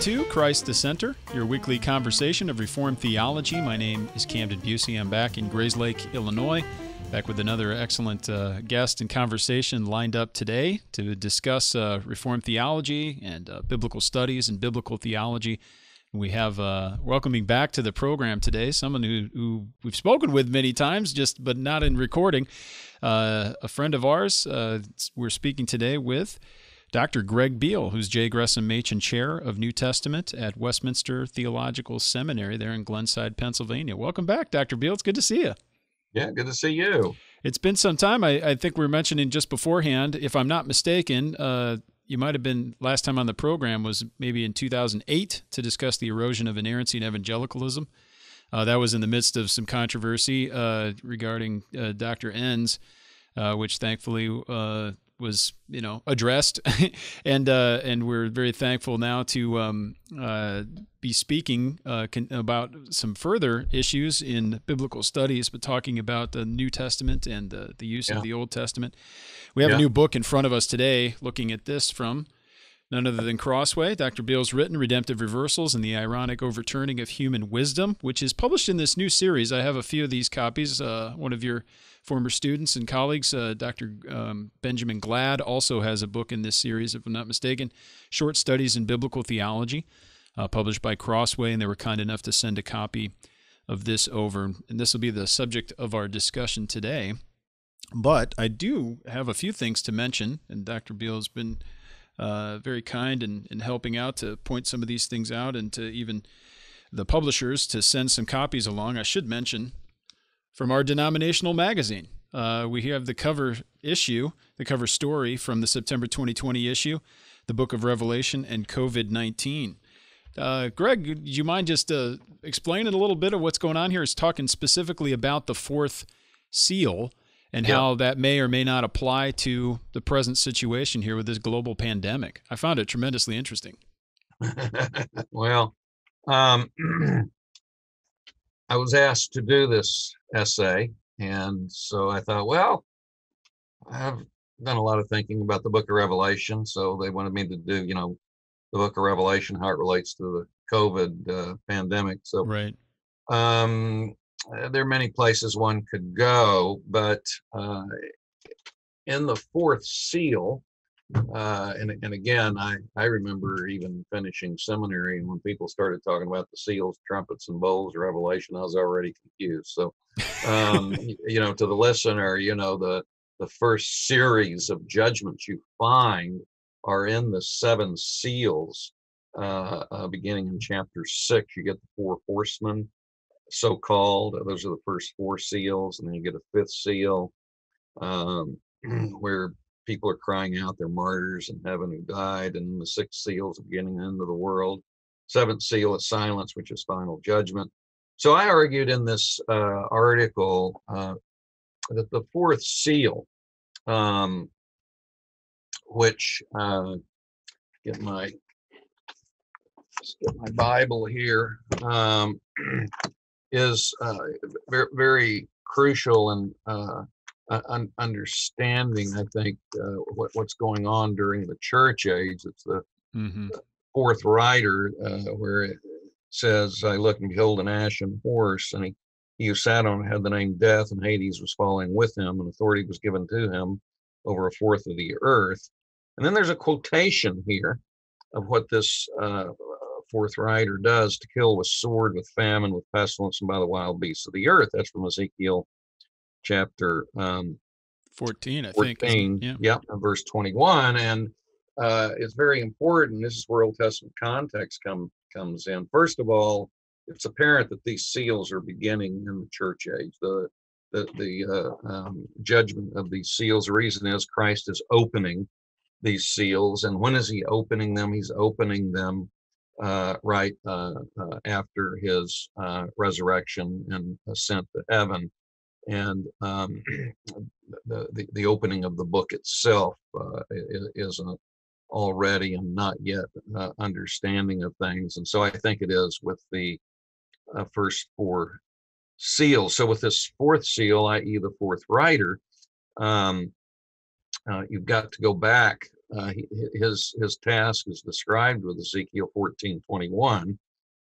to Christ the Center, your weekly conversation of Reformed theology. My name is Camden Busey. I'm back in Grayslake, Illinois, back with another excellent guest and conversation lined up today to discuss Reformed theology and biblical studies and biblical theology. We have welcoming back to the program today someone who we've spoken with many times, but not in recording. A friend of ours. We're speaking today with Dr. Greg Beale, who's J. Gresham Machen Chair of New Testament at Westminster Theological Seminary there in Glenside, Pennsylvania. Welcome back, Dr. Beale. It's good to see you. Yeah, good to see you. It's been some time. I think we were mentioning just beforehand, if I'm not mistaken, you might have been, last time on the program was maybe in 2008 to discuss the erosion of inerrancy and evangelicalism. That was in the midst of some controversy regarding Dr. Enns, which thankfully was addressed, and we're very thankful now to be speaking about some further issues in biblical studies, but talking about the New Testament and the use of the Old Testament. We have a new book in front of us today, looking at this from none other than Crossway. Dr. Beale's written Redemptive Reversals and the Ironic Overturning of Human Wisdom, which is published in this new series. I have a few of these copies. One of your former students and colleagues, Dr. Benjamin Glad, also has a book in this series, if I'm not mistaken, Short Studies in Biblical Theology, published by Crossway, and they were kind enough to send a copy of this over. And this will be the subject of our discussion today. But I do have a few things to mention, and Dr. Beale has been very kind in helping out to point some of these things out, and to even the publishers to send some copies along. I should mention, from our denominational magazine, we have the cover issue, the cover story from the September 2020 issue, the Book of Revelation and COVID-19. Greg, do you mind just explaining a little bit of what's going on here? It's talking specifically about the fourth seal and how that may or may not apply to the present situation here with this global pandemic. I found it tremendously interesting. Well, I was asked to do this essay, and so I thought, well, I've done a lot of thinking about the Book of Revelation, so they wanted me to do, the Book of Revelation, how it relates to the COVID pandemic. So, right. There are many places one could go, but in the fourth seal, and again, I remember even finishing seminary, and when people started talking about the seals, trumpets, and bowls, Revelation, I was already confused. So, to the listener, the first series of judgments you find are in the seven seals, beginning in chapter 6. You get the four horsemen, so-called. Those are the first four seals, and then you get a fifth seal, where people are crying out, they're martyrs in heaven who died. And the sixth seal is the beginning and end of the world. Seventh seal is silence, which is final judgment. So I argued in this article that the fourth seal, which get my Bible here, is very, very crucial in understanding, I think, what's going on during the church age. It's the fourth rider, where it says, I looked and behold an ashen horse, and he who sat on it had the name Death, and Hades was following with him, and authority was given to him over a fourth of the earth. And then there's a quotation here of what this fourth rider does: to kill with sword, with famine, with pestilence, and by the wild beasts of the earth. That's from Ezekiel chapter 14, I 14, think. Verse 21. And it's very important. This is where Old Testament context comes in. First of all, it's apparent that these seals are beginning in the church age. The judgment of these seals, the reason is Christ is opening these seals. And when is he opening them? He's opening them right after his resurrection and ascent to heaven. And the opening of the book itself is already and not yet understanding of things. And so I think it is with the first four seals. So with this fourth seal, i.e. the fourth rider, you've got to go back his task is described with Ezekiel 14:21,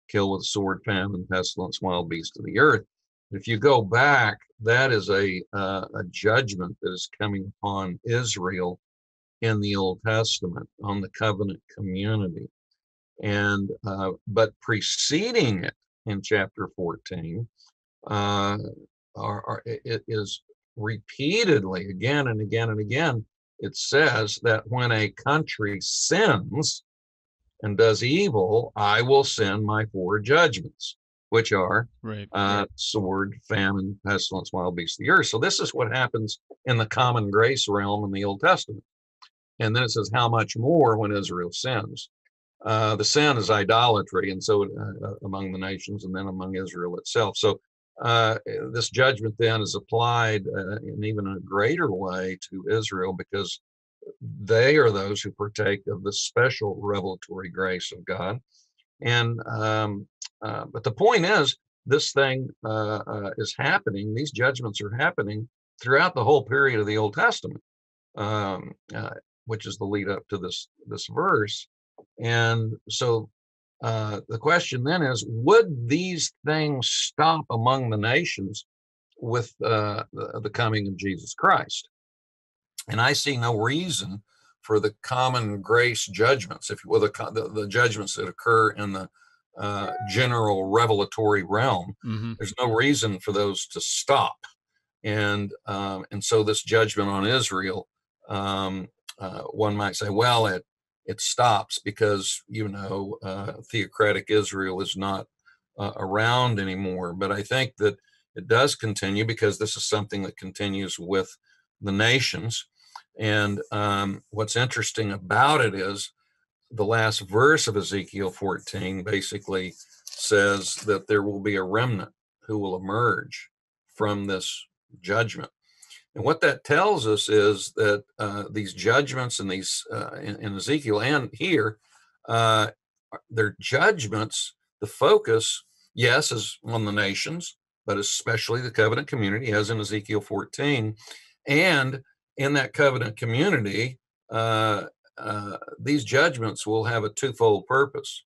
kill with sword, famine, pestilence, wild beasts of the earth. If you go back, that is a judgment that is coming upon Israel in the Old Testament on the covenant community. And but preceding it in chapter 14, it is repeatedly, again and again and again, it says that when a country sins and does evil, I will send my 4 judgments, which are sword, famine, pestilence, wild beasts of the earth. So this is what happens in the common grace realm in the Old Testament. And then it says, how much more when Israel sins? The sin is idolatry, and so among the nations, and then among Israel itself. So this judgment then is applied in even a greater way to Israel, because they are those who partake of the special revelatory grace of God. And but the point is, this thing is happening. These judgments are happening throughout the whole period of the Old Testament, which is the lead up to this verse. And so the question then is, would these things stop among the nations with the coming of Jesus Christ? And I see no reason for the common grace judgments, if you will, the judgments that occur in the general revelatory realm. Mm-hmm. There's no reason for those to stop. And so this judgment on Israel, one might say, well, it stops because, theocratic Israel is not around anymore. But I think that it does continue, because this is something that continues with the nations. And what's interesting about it is the last verse of Ezekiel 14 basically says that there will be a remnant who will emerge from this judgment. And what that tells us is that these judgments and these in Ezekiel and here, they're judgments. The focus, yes, is on the nations, but especially the covenant community, as in Ezekiel 14. And in that covenant community, these judgments will have a twofold purpose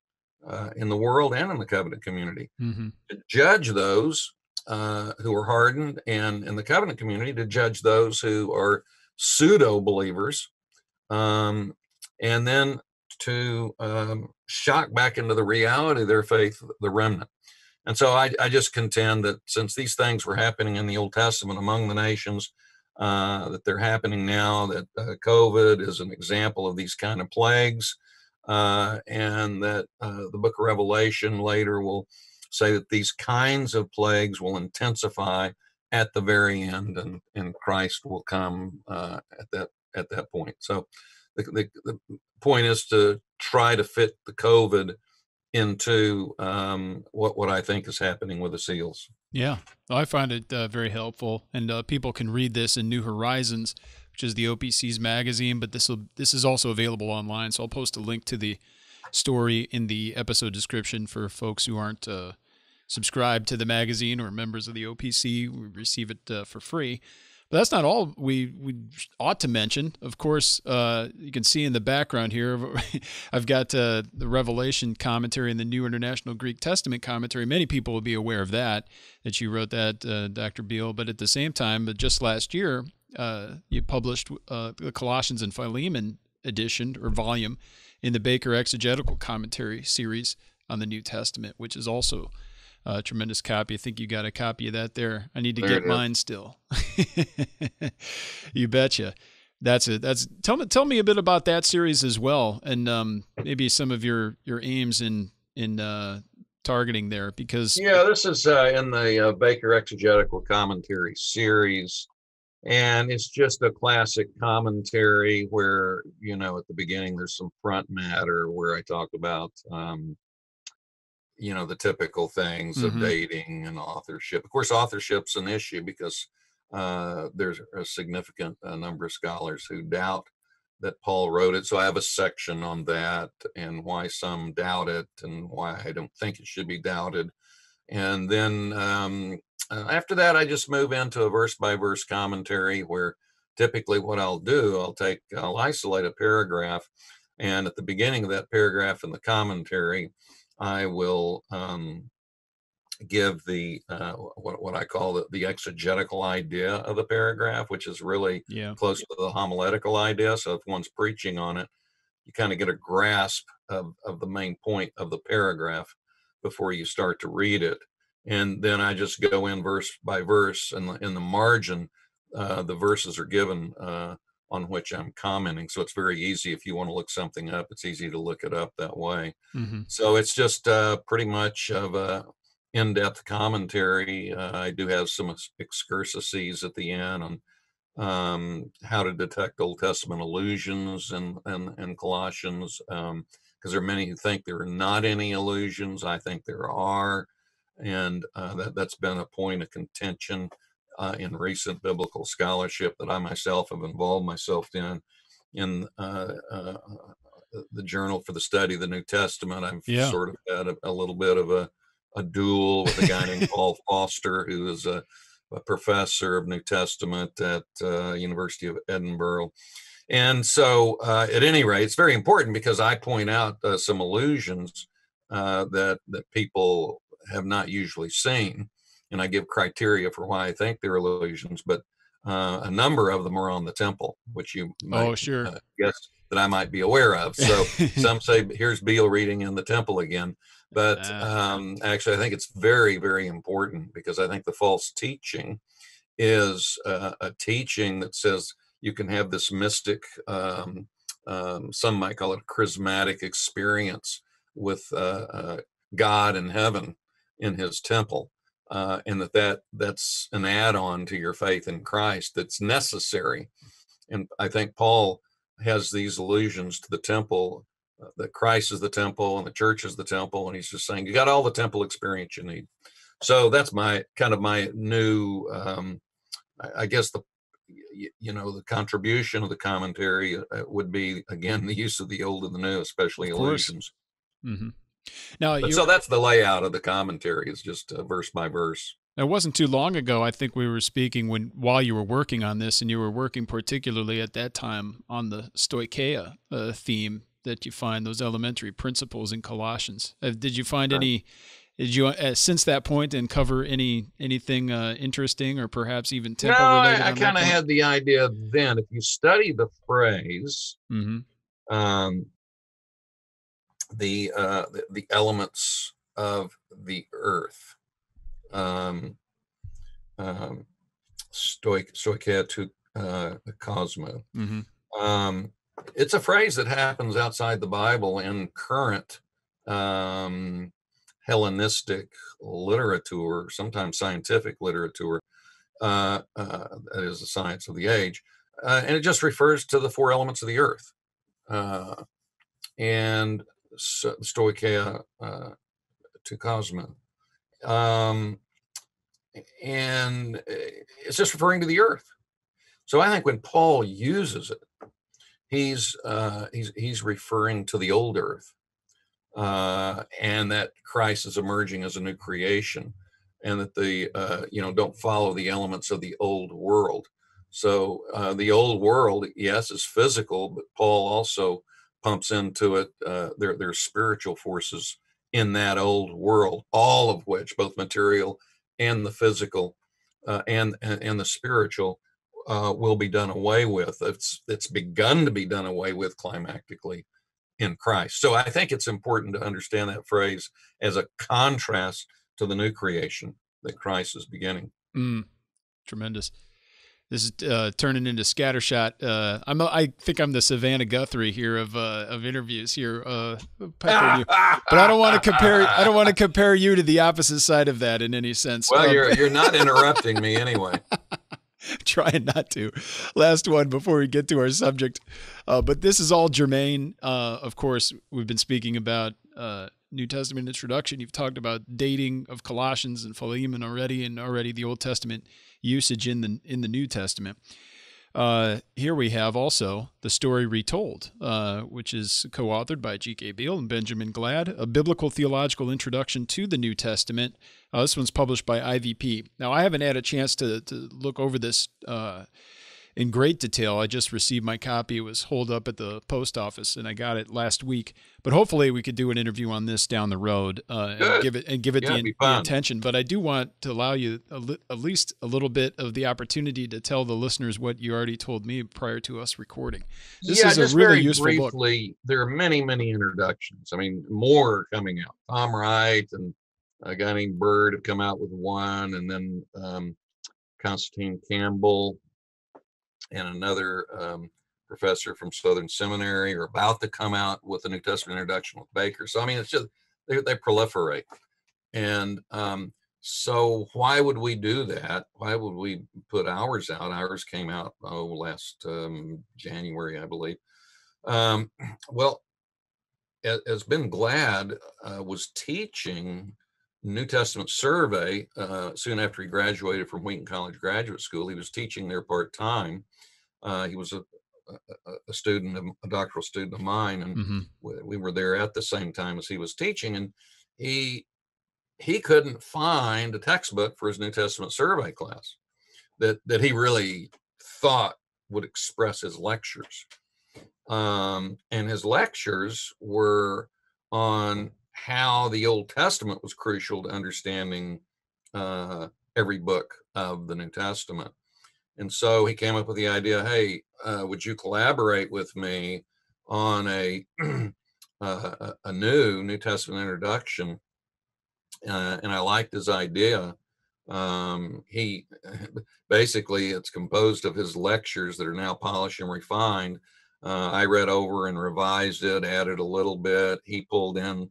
in the world and in the covenant community. Mm-hmm. To judge those who are hardened, and in the covenant community to judge those who are pseudo believers, and then to shock back into the reality of their faith the remnant. And so I just contend that since these things were happening in the Old Testament among the nations, that they're happening now, that COVID is an example of these kind of plagues, and that the book of Revelation later will say that these kinds of plagues will intensify at the very end, and Christ will come at that point. So the point is to try to fit the COVID into what I think is happening with the seals. Yeah, I find it very helpful, and people can read this in New Horizons, which is the OPC's magazine, but this is also available online, so I'll post a link to the story in the episode description for folks who aren't subscribed to the magazine or members of the OPC. We receive it for free. But that's not all we ought to mention. Of course, you can see in the background here, I've got the Revelation commentary and the New International Greek Testament commentary. Many people will be aware of that you wrote that, Dr. Beale. But at the same time, just last year, you published the Colossians and Philemon edition or volume in the Baker Exegetical commentary series on the New Testament, which is also a tremendous copy. I think you got a copy of that there. I need to get mine still. You betcha. That's it. Tell me a bit about that series as well, and maybe some of your aims in targeting there, because this is in the Baker Exegetical commentary series, and it's just a classic commentary where at the beginning there's some front matter where I talk about the typical things of dating and authorship. Of course, authorship's an issue because there's a significant number of scholars who doubt that Paul wrote it. So I have a section on that and why some doubt it and why I don't think it should be doubted. And then after that, I just move into a verse-by-verse commentary where typically what I'll do, I'll isolate a paragraph, and at the beginning of that paragraph in the commentary, I will give the what I call the exegetical idea of the paragraph, which is really close to the homiletical idea. So if one's preaching on it, you kind of get a grasp of the main point of the paragraph before you start to read it. And then I just go in verse by verse, and in the margin, the verses are given on which I'm commenting. So it's very easy if you want to look something up. It's easy to look it up that way. Mm-hmm. So it's just pretty much of a in-depth commentary. I do have some excursuses at the end on how to detect Old Testament allusions in Colossians, because there are many who think there are not any allusions. I think there are, and that's been a point of contention in recent biblical scholarship that I myself have involved myself in the Journal for the Study of the New Testament. I've sort of had a little bit of a duel with a guy named Paul Foster, who is a professor of New Testament at University of Edinburgh. And so at any rate, it's very important because I point out some allusions that people have not usually seen. And I give criteria for why I think they're allusions, but a number of them are on the temple, which you might guess that I might be aware of. So some say, here's Beale reading in the temple again. But actually, I think it's very, very important, because I think the false teaching is a teaching that says you can have this mystic, some might call it a charismatic experience with God in heaven in his temple. And that's an add-on to your faith in Christ that's necessary. And I think Paul has these allusions to the temple, that Christ is the temple and the church is the temple. And he's just saying, you got all the temple experience you need. So that's my new, I guess the contribution of the commentary would be, again, the use of the old and the new, especially allusions. Mm-hmm. Now, so that's the layout of the commentary, is just verse by verse. It wasn't too long ago, I think we were speaking while you were working on this, and you were working particularly at that time on the stoicheia theme, that you find those elementary principles in Colossians. Did you find any? Did you since that point and cover anything interesting, or perhaps even temple related? No, I kind of had the idea then. If you study the phrase, the elements of the earth, stoicheia to cosmo. It's a phrase that happens outside the Bible in current Hellenistic literature, sometimes scientific literature, that is the science of the age, and it just refers to the four elements of the earth, and stoicheia to cosmo, and it's just referring to the earth. So I think when Paul uses it, he's referring to the old earth, and that Christ is emerging as a new creation, and that the don't follow the elements of the old world. So the old world, yes, is physical, but Paul also pumps into it there's spiritual forces in that old world, all of which, both material and the physical and the spiritual, will be done away with. It's begun to be done away with climactically in Christ. So I think it's important to understand that phrase as a contrast to the new creation that Christ is beginning. Tremendous. This is turning into scattershot. I think I'm the Savannah Guthrie here of interviews here, peppering you. But I don't want to compare. I don't want to compare you to the opposite side of that in any sense. Well, you're not interrupting me anyway. Trying not to. Last one before we get to our subject. But this is all germane. Of course, we've been speaking about New Testament introduction. You've talked about dating of Colossians and Philemon already, and already the Old Testament usage in the New Testament. Here we have also The Story Retold, which is co-authored by G.K. Beale and Benjamin Glad, a biblical theological introduction to the New Testament. This one's published by IVP. Now, I haven't had a chance to look over this in great detail. I just received my copy. It was holed up at the post office, and I got it last week. But hopefully, we could do an interview on this down the road and give it Yeah, it'd be the fun. attention. But I do want to allow you at least a little bit of the opportunity to tell the listeners what you already told me prior to us recording. This is just a really very useful briefly, book. there are many, many introductions. I mean, more are coming out. Tom Wright and a guy named Bird have come out with one, and then Constantine Campbell and another professor from Southern Seminary are about to come out with a New Testament introduction with Baker. So, I mean, it's just, they proliferate. And so why would we do that? Why would we put ours out? Ours came out last January, I believe. Well, as Ben Glad was teaching New Testament survey soon after he graduated from Wheaton College Graduate School. He was teaching there part-time. He was a student, a doctoral student of mine, and we were there at the same time as he was teaching, and he couldn't find a textbook for his New Testament survey class that he really thought would express his lectures. And his lectures were on how the Old Testament was crucial to understanding every book of the New Testament. And so he came up with the idea, hey, would you collaborate with me on a New Testament introduction? And I liked his idea. He basically, it's composed of his lectures that are now polished and refined. I read over and revised it, added a little bit. He pulled in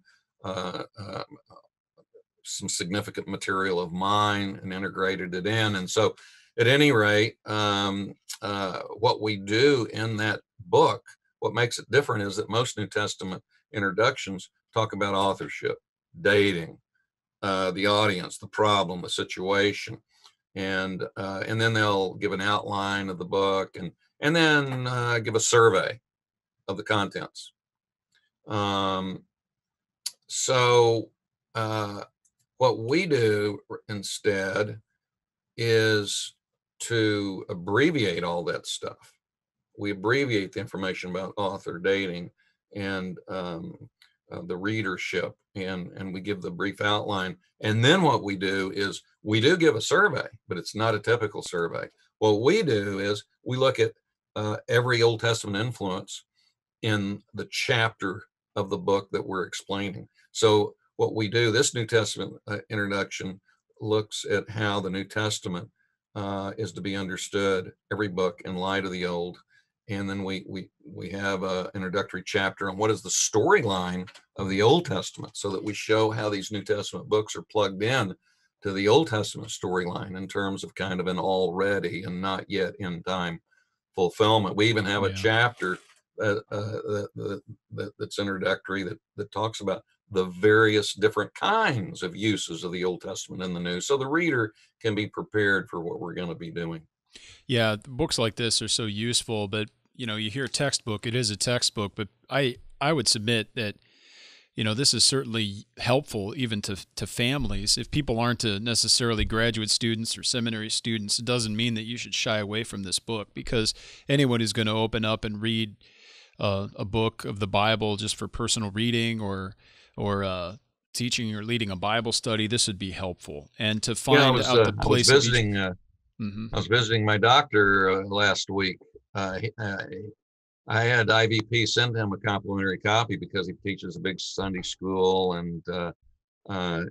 some significant material of mine and integrated it in. And so at any rate, what we do in that book, what makes it different is that most New Testament introductions talk about authorship, dating, the audience, the problem, the situation, and then they'll give an outline of the book and then give a survey of the contents. So what we do instead is to abbreviate all that stuff. We abbreviate the information about author, dating, and the readership, and we give the brief outline. And then what we do is we do give a survey, but it's not a typical survey. What we do is we look at every Old Testament influence in the chapter of the book that we're explaining. So what we do, this New Testament introduction looks at how the New Testament is to be understood, every book in light of the Old. And then we have an introductory chapter on what is the storyline of the Old Testament, so that we show how these New Testament books are plugged in to the Old Testament storyline in terms of kind of an already and not yet in time fulfillment. We even have a chapter that's introductory that talks about the various different kinds of uses of the Old Testament in the New, so the reader can be prepared for what we're going to be doing. Yeah, books like this are so useful, but you hear textbook, it is a textbook, but I would submit that this is certainly helpful even to families. If people aren't necessarily graduate students or seminary students, it doesn't mean that you should shy away from this book, because anyone who's going to open up and read a book of the Bible just for personal reading or teaching or leading a Bible study, this would be helpful. And to find out the place of each... I was visiting my doctor last week. I had IVP send him a complimentary copy because he teaches a big Sunday school, and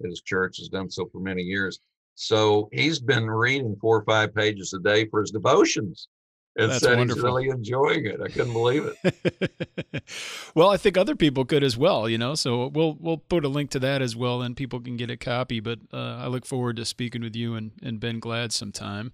his church has done so for many years. So he's been reading 4 or 5 pages a day for his devotions. And That's said wonderful. He's really enjoying it. I couldn't believe it. Well, I think other people could as well, So we'll put a link to that as well, and people can get a copy. But I look forward to speaking with you and Ben Glad sometime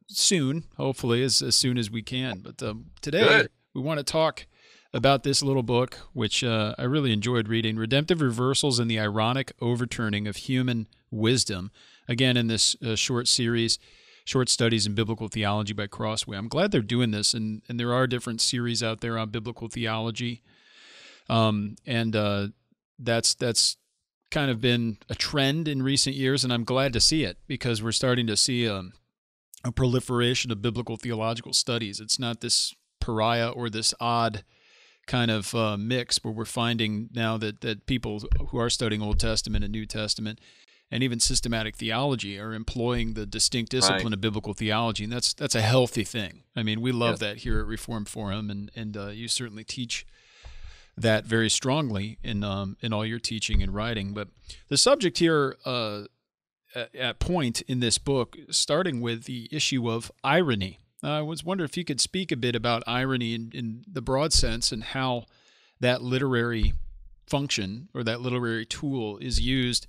soon, hopefully as soon as we can. But today we want to talk about this little book, which I really enjoyed reading, Redemptive Reversals and the Ironic Overturning of Human Wisdom. Again, in this short series, Short Studies in Biblical Theology by Crossway. I'm glad they're doing this, and there are different series out there on biblical theology, and that's kind of been a trend in recent years, and I'm glad to see it, because we're starting to see a a proliferation of biblical theological studies. It's not this pariah or this odd kind of mix where we're finding now that people who are studying Old Testament and New Testament and even systematic theology are employing the distinct discipline Right. of biblical theology, and that's a healthy thing. I mean, we love Yes. that here at Reformed Forum, and you certainly teach that very strongly in all your teaching and writing. But the subject here at point in this book, starting with the issue of irony. I was wondering if you could speak a bit about irony in the broad sense and how that literary function or that literary tool is used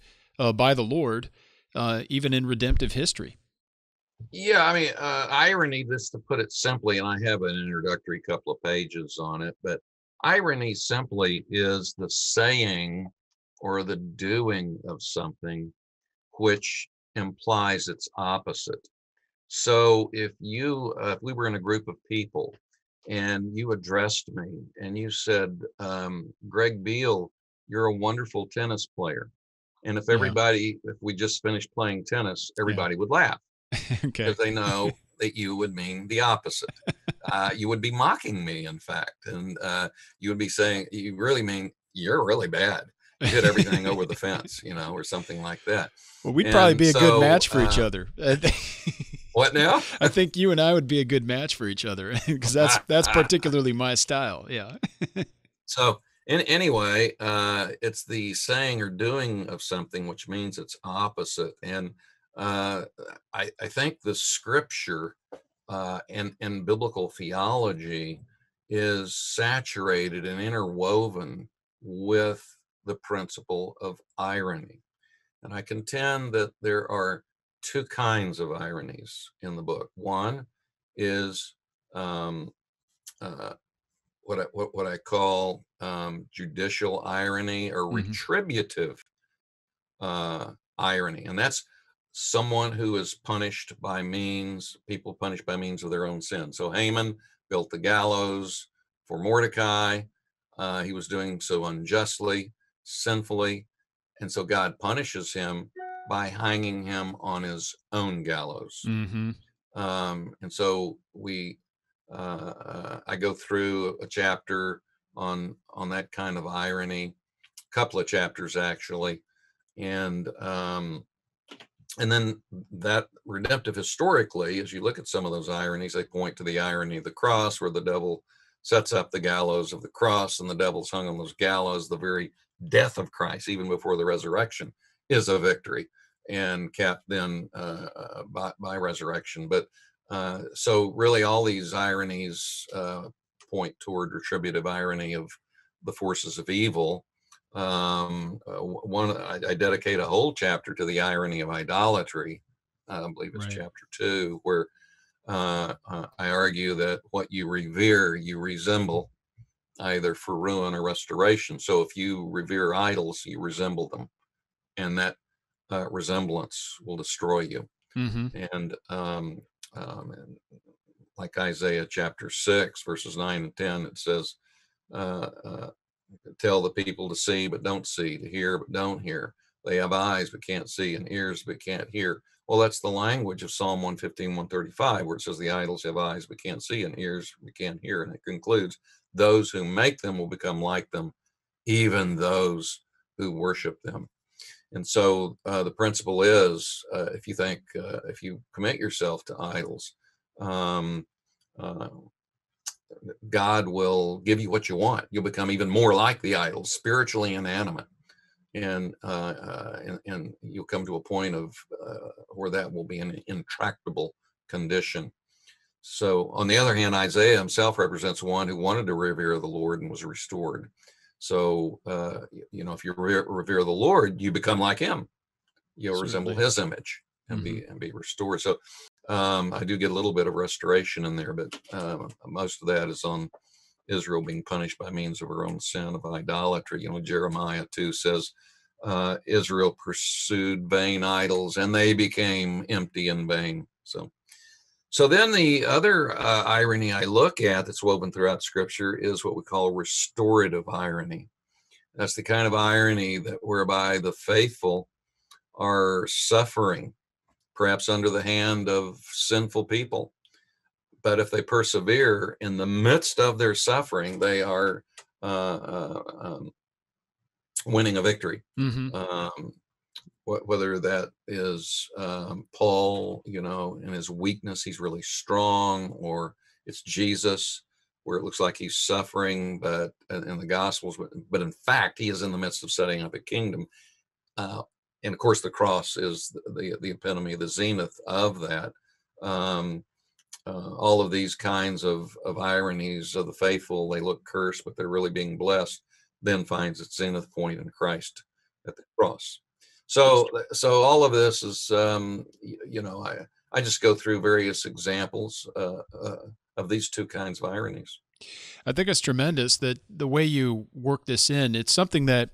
by the Lord, even in redemptive history. Yeah, I mean, irony, just to put it simply, and I have an introductory couple of pages on it, but irony simply is the saying or the doing of something which implies its opposite. So if if we were in a group of people and you addressed me and you said, Greg Beale, you're a wonderful tennis player. And Yeah. if we just finished playing tennis, Yeah. everybody would laugh Okay. because they know that you would mean the opposite. You would be mocking me, in fact, and you would be saying, you really mean you're really bad. You hit everything over the fence, or something like that. Well, we'd probably And be a good so, match for each other. what now? I think you and I would be a good match for each other because that's particularly my style. Yeah. So, anyway, it's the saying or doing of something which means it's opposite. And uh, I think the scripture and biblical theology is saturated and interwoven with the principle of irony. And I contend that there are two kinds of ironies in the book. One is um, uh, what I call judicial irony or Hmm. retributive irony, and that's someone who is people punished by means of their own sin. So Haman built the gallows for Mordecai. He was doing so unjustly, sinfully, and so God punishes him by hanging him on his own gallows. Hmm. And so I go through a chapter on that kind of irony, a couple of chapters actually, and then that redemptive historically, as you look at some of those ironies, they point to the irony of the cross, where the devil sets up the gallows of the cross, and the devil's hung on those gallows. The very death of Christ, even before the resurrection, is a victory, and capped then by resurrection. But so really, all these ironies point toward retributive irony of the forces of evil. I dedicate a whole chapter to the irony of idolatry. I believe it's Right. chapter 2, where I argue that what you revere, you resemble, either for ruin or restoration. So if you revere idols, you resemble them, and that resemblance will destroy you. Hmm. And and like Isaiah chapter 6, verses 9 and 10, it says, uh, uh, tell the people to see but don't see, to hear but don't hear. They have eyes but can't see, and ears but can't hear. Well, that's the language of Psalm 115, 135, where it says the idols have eyes but can't see, and ears but can't hear. And it concludes, those who make them will become like them, even those who worship them. And so the principle is, if you commit yourself to idols, um, uh, God will give you what you want. You'll become even more like the idols, spiritually inanimate, and you'll come to a point of where that will be an intractable condition. So, on the other hand, Isaiah himself represents one who wanted to revere the Lord and was restored. So, if you revere the Lord, you become like Him. You'll resemble Certainly. His image and Hmm. be restored. So, I do get a little bit of restoration in there, but most of that is on Israel being punished by means of her own sin of idolatry. Jeremiah 2 says, Israel pursued vain idols and they became empty and vain. So then the other irony I look at that's woven throughout Scripture is what we call restorative irony. That's the kind of irony that whereby the faithful are suffering perhaps under the hand of sinful people. But if they persevere in the midst of their suffering, they are winning a victory. Mm-hmm. Whether that is Paul, in his weakness, he's really strong, or it's Jesus, where it looks like he's suffering, but in the Gospels, but in fact, he is in the midst of setting up a kingdom. And of course, the cross is the epitome, the zenith of that. All of these kinds of ironies of the faithful, they look cursed, but they're really being blessed, then finds its zenith point in Christ at the cross. So all of this is, I just go through various examples of these two kinds of ironies. I think it's tremendous that the way you work this in, it's something that,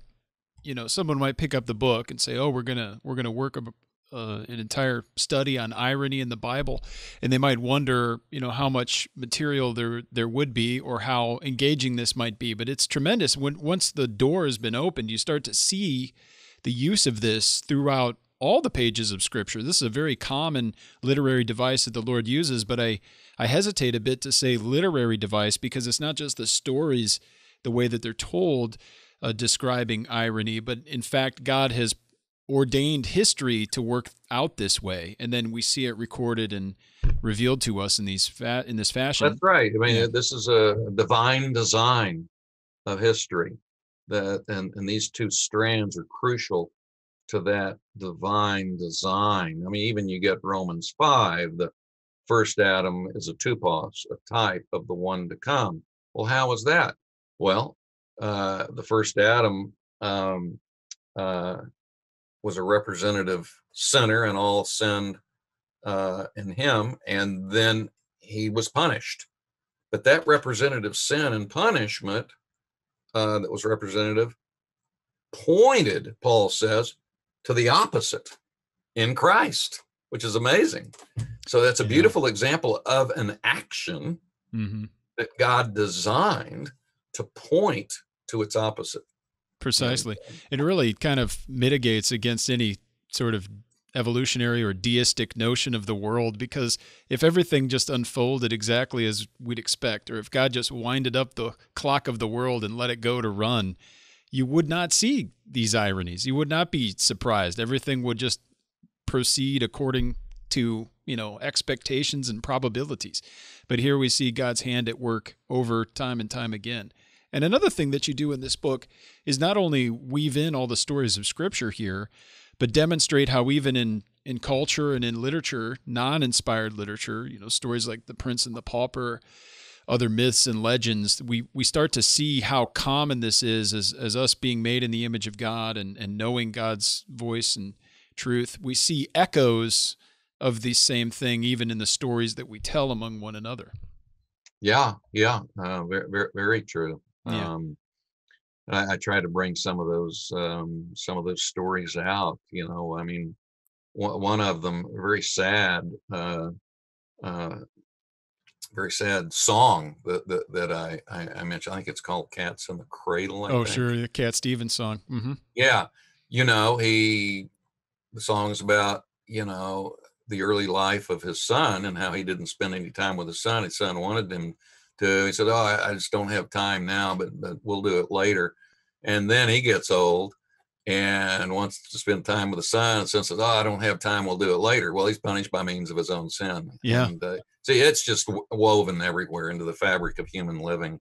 someone might pick up the book and say, oh, we're gonna work an entire study on irony in the Bible, and they might wonder, how much material there would be, or how engaging this might be. But it's tremendous once the door has been opened, you start to see the use of this throughout all the pages of Scripture. This is a very common literary device that the Lord uses, but I hesitate a bit to say literary device, because it's not just the stories, the way that they're told, describing irony, but in fact, God has ordained history to work out this way, and then we see it recorded and revealed to us in this fashion. That's right. I mean, This is a divine design of history, and these two strands are crucial to that divine design. I mean, even you get Romans 5, the first Adam is a tupos, a type of the one to come. Well, how is that? Well, the first Adam was a representative sinner, and all sinned in him, and then he was punished. But that representative sin and punishment that was representative pointed, Paul says, to the opposite in Christ, which is amazing. So that's a beautiful example of an action that God designed to point to its opposite. Precisely. It really kind of mitigates against any sort of evolutionary or deistic notion of the world, because if everything just unfolded exactly as we'd expect, or if God just winded up the clock of the world and let it go to run, you would not see these ironies. You would not be surprised. Everything would just proceed according to, expectations and probabilities. But here we see God's hand at work over time and time again. And another thing that you do in this book is not only weave in all the stories of Scripture here, but demonstrate how even in culture and in literature, non-inspired literature, stories like The Prince and the Pauper, other myths and legends, we start to see how common this is as us being made in the image of God and knowing God's voice and truth. We see echoes of the same thing even in the stories that we tell among one another. Yeah, very, very, very true. Yeah. I try to bring some of those stories out. I mean, one of them, very sad song that I mentioned. I think it's called "Cats in the Cradle." I think. Sure, the Cat Stevens song. Mm-hmm. Yeah, the song is about the early life of his son and how he didn't spend any time with his son. His son wanted him to. He said, "Oh, I just don't have time now, but we'll do it later." And then he gets old and wants to spend time with the son, and son says, "Oh, I don't have time. We'll do it later." Well, he's punished by means of his own sin. Yeah. And see, it's just woven everywhere into the fabric of human living.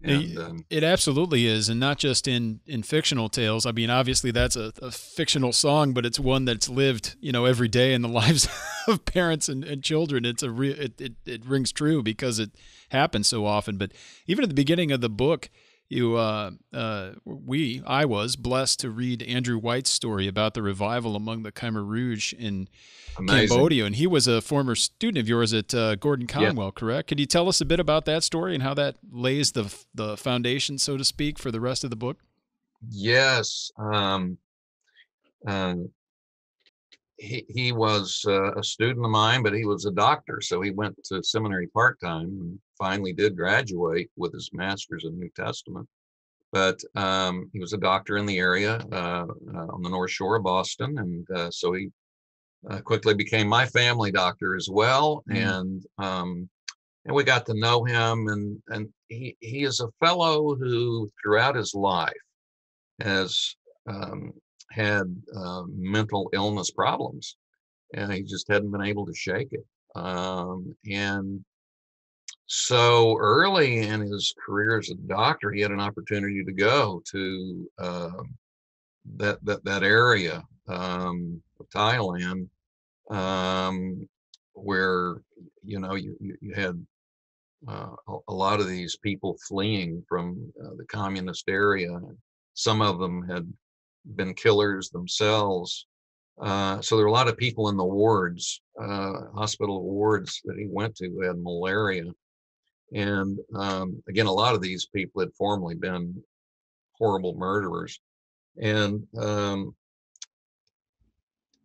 And, it absolutely is, and not just in fictional tales. I mean, obviously that's a fictional song, but it's one that's lived, every day in the lives of parents and children. It's it rings true because it happens so often. But even at the beginning of the book, I was blessed to read Andrew White's story about the revival among the Khmer Rouge in Cambodia, and he was a former student of yours at Gordon Conwell, correct? Could you tell us a bit about that story and how that lays the foundation, so to speak, for the rest of the book? Yes. He was a student of mine, but he was a doctor, so he went to seminary part-time and finally did graduate with his master's in New Testament. But he was a doctor in the area on the North Shore of Boston, and so he quickly became my family doctor as well, and we got to know him, and he is a fellow who throughout his life has had mental illness problems, and he just hadn't been able to shake it. And so early in his career as a doctor, he had an opportunity to go to that area of Thailand, where you had a lot of these people fleeing from the communist area. Some of them had been killers themselves. So there were a lot of people in the wards, hospital wards that he went to who had malaria. And again, a lot of these people had formerly been horrible murderers. And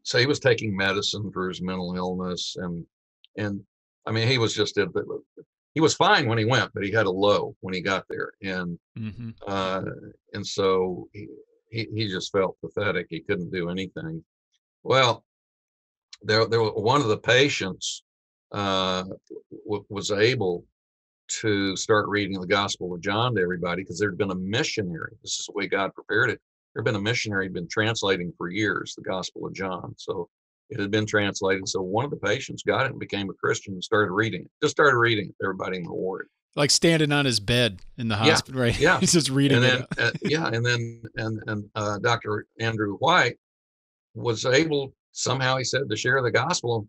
so he was taking medicine for his mental illness. And I mean, he was just, he was fine when he went, but he had a low when he got there. And so he just felt pathetic. He couldn't do anything. Well, there one of the patients was able to start reading the Gospel of John to everybody, because there'd been a missionary. This is the way God prepared it. There'd been a missionary been translating for years the Gospel of John. So it had been translated. So one of the patients got it and became a Christian and started reading it. Just started reading it to everybody in the ward. Like standing on his bed in the hospital, right? Yeah. He's just reading and Dr. Andrew White was able somehow, he said, to share the gospel,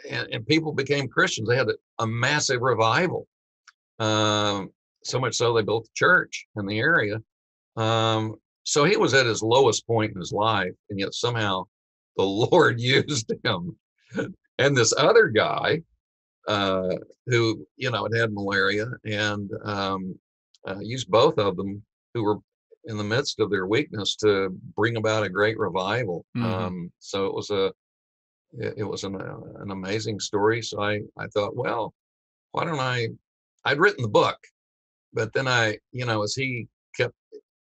and people became Christians. They had a massive revival. So much so they built a church in the area. So he was at his lowest point in his life, and yet somehow the Lord used him. And this other guy who had malaria, and used both of them, who were in the midst of their weakness, to bring about a great revival. So it was an amazing story. So I thought, well, why don't I'd written the book, but then as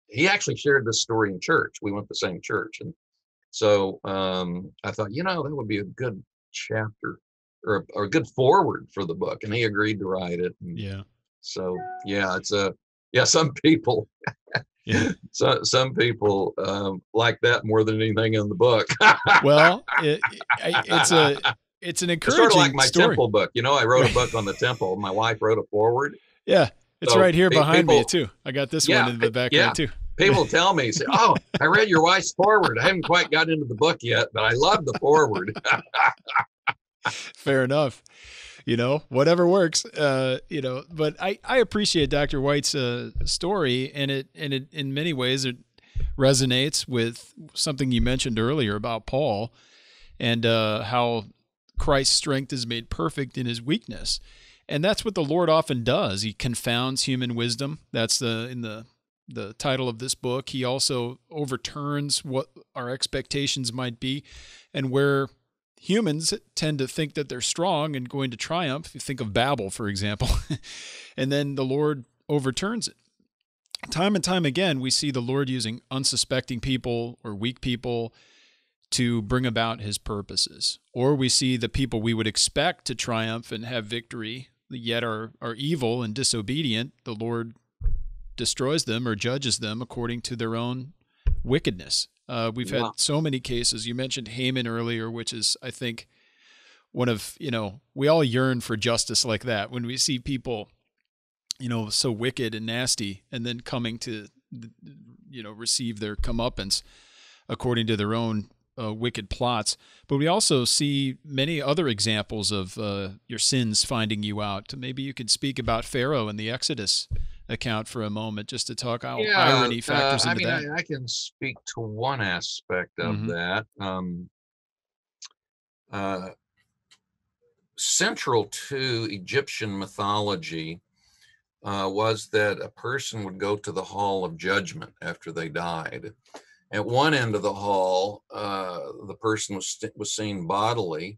he actually shared this story in church. We went to the same church. And so I thought, that would be a good chapter, or a good forward for the book. And he agreed to write it. And so, some people, some people like that more than anything in the book. Well, it's an encouraging sort of like my story. temple book. I wrote a book on the temple. My wife wrote a forward. Yeah, it's right here behind me too. I got this one in the background too. People tell me, say, "Oh, I read your wife's forward. I haven't quite got into the book yet, but I love the forward." Fair enough. Whatever works. But I appreciate Dr. White's story, and it in many ways it resonates with something you mentioned earlier about Paul, and how Christ's strength is made perfect in his weakness. And that's what the Lord often does. He confounds human wisdom. That's in the title of this book. He also overturns what our expectations might be, and where humans tend to think that they're strong and going to triumph. You think of Babel, for example, and then the Lord overturns it. Time and time again, we see the Lord using unsuspecting people or weak people to bring about his purposes. Or we see the people we would expect to triumph and have victory, yet are evil and disobedient. The Lord destroys them or judges them according to their own wickedness. We've had so many cases. You mentioned Haman earlier, which is, I think, one of, we all yearn for justice like that. When we see people, so wicked and nasty, and then coming to, receive their comeuppance according to their own wicked plots. But we also see many other examples of your sins finding you out. Maybe you could speak about Pharaoh and the Exodus account for a moment, just to talk how irony factors into that. I can speak to one aspect of that. Central to Egyptian mythology was that a person would go to the hall of judgment after they died. At one end of the hall, the person was seen bodily,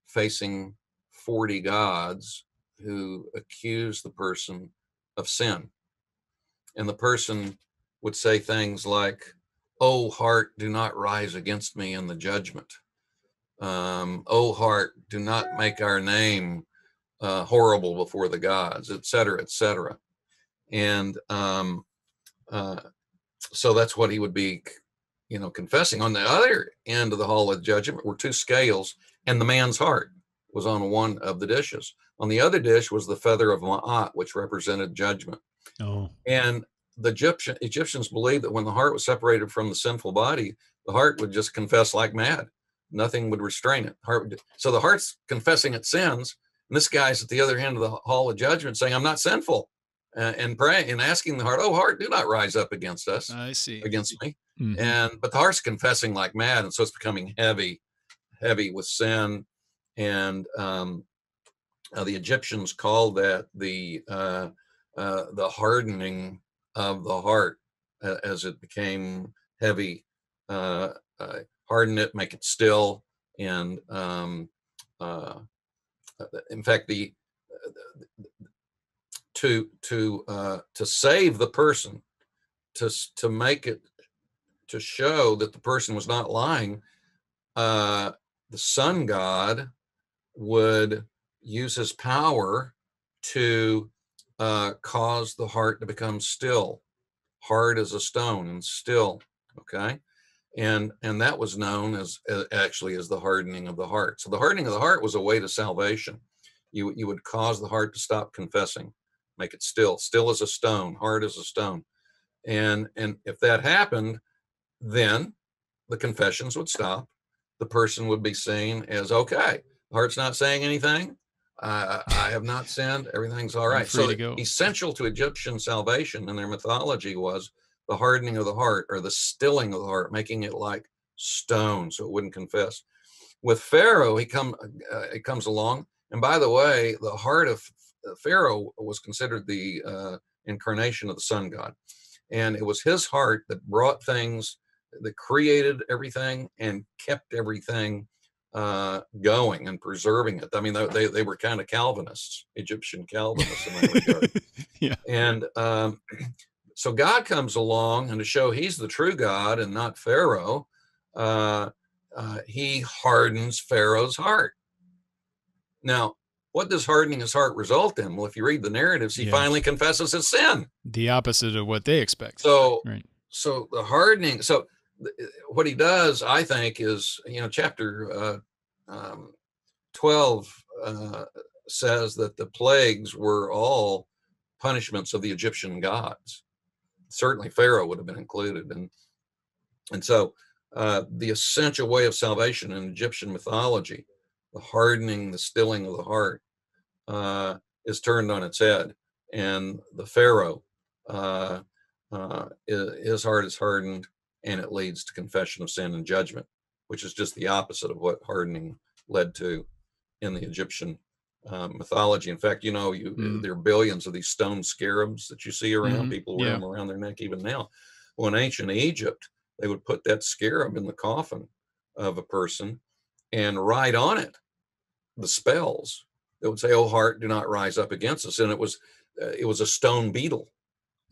facing 40 gods who accused the person of sin. And the person would say things like, "Oh, heart, do not rise against me in the judgment." O heart, do not make our name horrible before the gods, et cetera, et cetera. And so that's what he would be, confessing. On the other end of the hall of judgment were two scales, and the man's heart was on one of the dishes. On the other dish was the feather of Ma'at, which represented judgment. Oh. And the Egyptians believed that when the heart was separated from the sinful body, the heart would just confess like mad. Nothing would restrain it. So the heart's confessing its sins, and this guy's at the other end of the hall of judgment saying, I'm not sinful, and praying and asking the heart, oh, heart, do not rise up against us, I see. against me. Mm-hmm. But the heart's confessing like mad, and so it's becoming heavy with sin. And the Egyptians called that the hardening of the heart, as it became heavy. Harden it, make it still, and in fact, to save the person, to make it, to show that the person was not lying, the sun god would use his power to cause the heart to become still, hard as a stone and still. Okay. And that was known as actually as the hardening of the heart. So the hardening of the heart was a way to salvation. You would cause the heart to stop confessing, make it still as a stone, hard as a stone. And if that happened, then the confessions would stop. The person would be seen as, okay, the heart's not saying anything. I have not sinned. Everything's all right. So essential to Egyptian salvation in their mythology was the hardening of the heart, or the stilling of the heart, making it like stone so it wouldn't confess. With Pharaoh, it comes along. And by the way, the heart of Pharaoh was considered the incarnation of the sun god. And it was his heart that brought things, that created everything and kept everything going and preserving it. I mean, they were kind of Calvinists, Egyptian Calvinists in that regard. Yeah. And so God comes along, and to show he's the true God and not Pharaoh, he hardens Pharaoh's heart. Now, what does hardening his heart result in? Well, if you read the narratives, he finally confesses his sin. The opposite of what they expect. So, right. So the hardening, so what he does, I think, is, chapter 12 says that the plagues were all punishments of the Egyptian gods. Certainly Pharaoh would have been included. And so the essential way of salvation in Egyptian mythology, the hardening, the stilling of the heart, is turned on its head. And the Pharaoh, his heart is hardened, and it leads to confession of sin and judgment, which is just the opposite of what hardening led to in the Egyptian mythology. In fact, there are billions of these stone scarabs that you see around. People wear them around their neck even now. Well, in ancient Egypt, they would put that scarab in the coffin of a person and write on it the spells that would say, "Oh heart, do not rise up against us." And it was a stone beetle.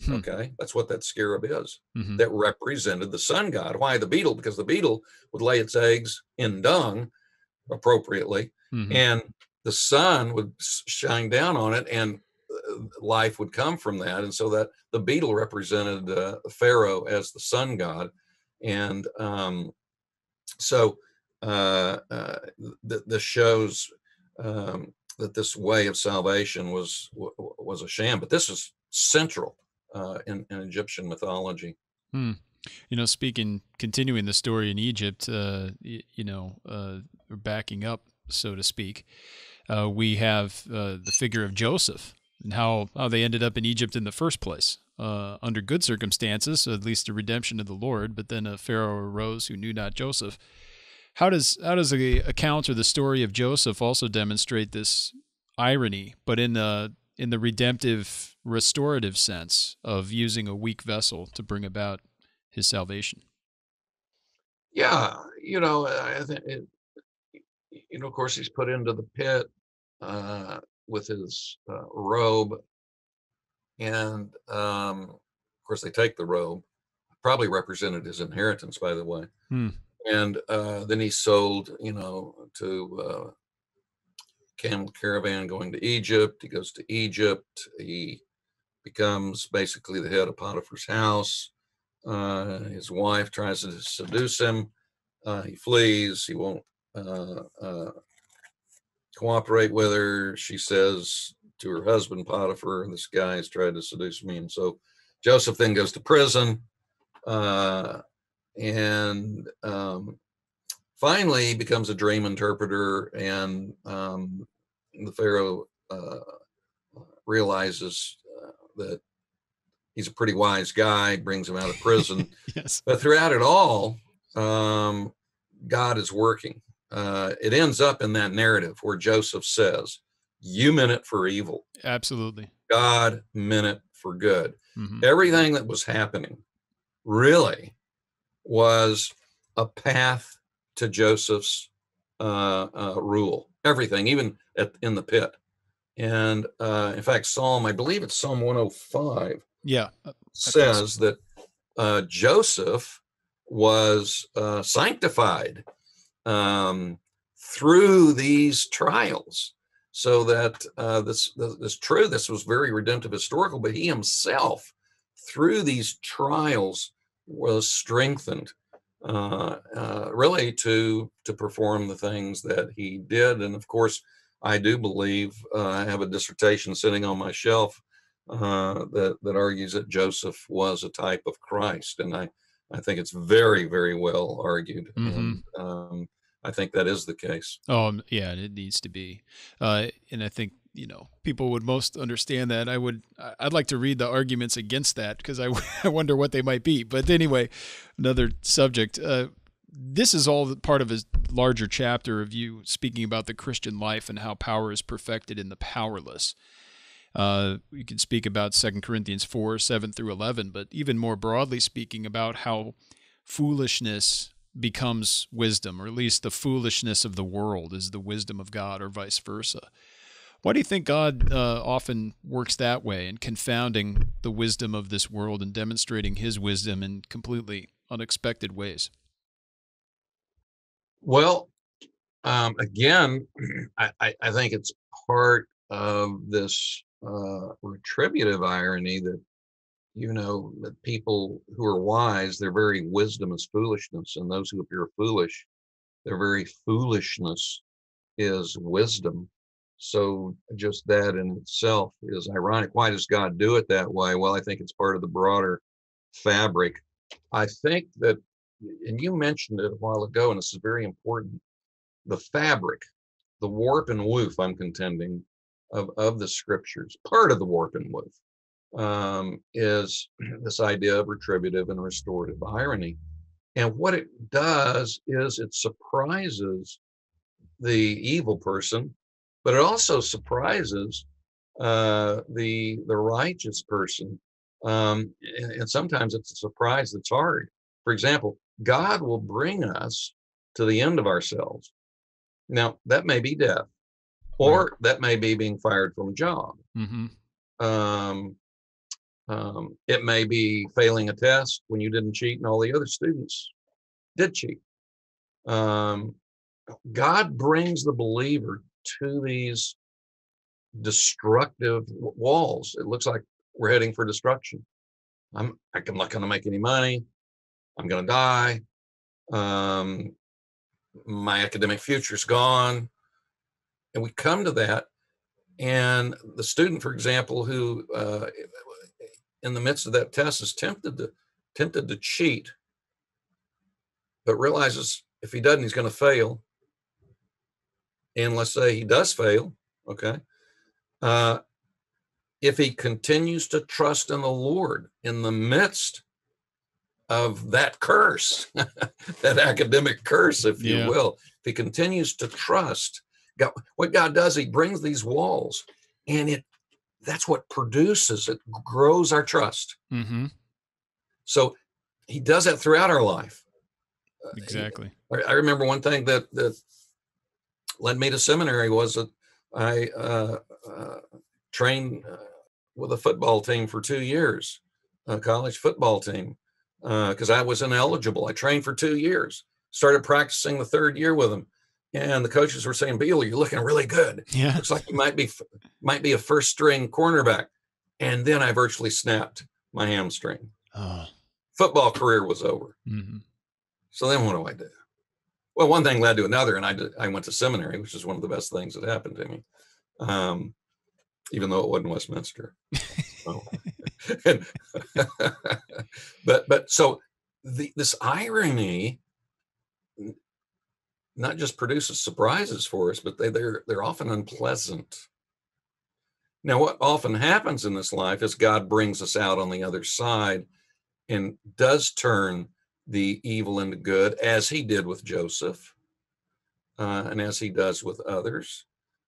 Okay, that's what that scarab is. That represented the sun god. Why the beetle? Because the beetle would lay its eggs in dung appropriately, and the sun would shine down on it, and life would come from that. And so that the beetle represented Pharaoh as the sun god. And so this shows that this way of salvation was a sham, but this is central in Egyptian mythology. Continuing the story in Egypt, backing up, so to speak, we have the figure of Joseph and how they ended up in Egypt in the first place, under good circumstances, at least the redemption of the Lord. But then a Pharaoh arose who knew not Joseph. How does the account or the story of Joseph also demonstrate this irony, but in the redemptive, restorative sense of using a weak vessel to bring about his salvation? Yeah, I think of course, he's put into the pit with his robe, and of course, they take the robe. Probably represented his inheritance, by the way. And then he's sold, to camel caravan going to Egypt. He goes to Egypt. He becomes basically the head of Potiphar's house. His wife tries to seduce him. He flees. He won't cooperate with her. She says to her husband, Potiphar, this guy has tried to seduce me. And so Joseph then goes to prison. And finally, he becomes a dream interpreter. And the Pharaoh realizes that he's a pretty wise guy, brings him out of prison. Yes. But throughout it all, God is working. It ends up in that narrative where Joseph says, you meant it for evil. Absolutely. God meant it for good. Mm-hmm. Everything that was happening really was a path to Joseph's rule. Everything, even in the pit. And in fact, I believe it's Psalm 105, says that Joseph was sanctified through these trials, so that this was very redemptive historical, but he himself, through these trials, was strengthened really to perform the things that he did. And of course, I do believe I have a dissertation sitting on my shelf that argues that Joseph was a type of Christ, and I think it's very, very well argued. Mm-hmm. And I think that is the case. Oh, yeah, it needs to be. And I think, people would most understand that. I'd like to read the arguments against that, because I wonder what they might be. But anyway, another subject. This is all part of a larger chapter of you speaking about the Christian life and how power is perfected in the powerless. You can speak about 2 Corinthians 4, 7 through 11, but even more broadly speaking about how foolishness becomes wisdom, or at least the foolishness of the world is the wisdom of God, or vice versa. Why do you think God often works that way, in confounding the wisdom of this world and demonstrating his wisdom in completely unexpected ways? Well, again, I think it's part of this retributive irony that, that people who are wise, their very wisdom is foolishness, and those who appear foolish, their very foolishness is wisdom. So just that in itself is ironic. Why does God do it that way? Well, I think it's part of the broader fabric. I think that, and you mentioned it a while ago, and this is very important, the fabric, the warp and woof, I'm contending, of the scriptures, part of the warp and woof, is this idea of retributive and restorative irony. And what it does is it surprises the evil person, but it also surprises the righteous person. And sometimes it's a surprise that's hard. For example, God will bring us to the end of ourselves. Now, that may be death, or that may be being fired from a job. Mm-hmm. It may be failing a test when you didn't cheat and all the other students did cheat. God brings the believer to these destructive walls. It looks like we're heading for destruction. I'm not going to make any money. I'm going to die. My academic future's gone. And we come to that. And the student, for example, who in the midst of that test is tempted to cheat, but realizes if he doesn't, he's going to fail. And let's say he does fail, okay? If he continues to trust in the Lord in the midst of that curse, that academic curse, if you will, if he continues to trust, God, what God does, he brings these walls, and that's what produces, it grows our trust. Mm-hmm. So he does that throughout our life. Exactly. I remember one thing that led me to seminary was that I trained with a football team for 2 years, a college football team, because I was ineligible. I trained for 2 years. Started practicing the third year with him. And the coaches were saying, Beale, you're looking really good. Yeah. Looks like you might be a first string cornerback. And then I virtually snapped my hamstring. Oh. Football career was over. Mm-hmm. So then what do I do? Well, one thing led to another, and I went to seminary, which is one of the best things that happened to me, even though it wasn't Westminster. So, but so this irony not just produces surprises for us, but they're often unpleasant. Now, what often happens in this life is God brings us out on the other side and does turn the evil into good, as he did with Joseph, and as he does with others,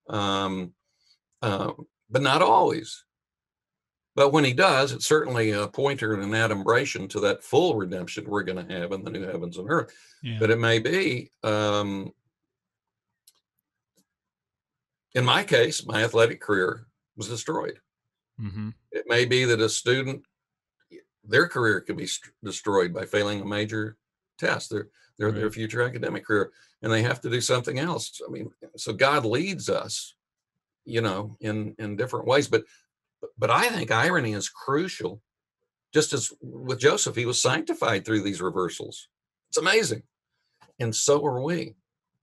but not always. But when he does, it's certainly a pointer and an adumbration to that full redemption we're going to have in the new heavens and earth. Yeah. But it may be, in my case, my athletic career was destroyed. Mm-hmm. It may be that a student, their career could be destroyed by failing a major test, their future academic career, and they have to do something else. I mean, so God leads us, in different ways. But I think irony is crucial. Just as with Joseph, he was sanctified through these reversals. It's amazing. And so are we.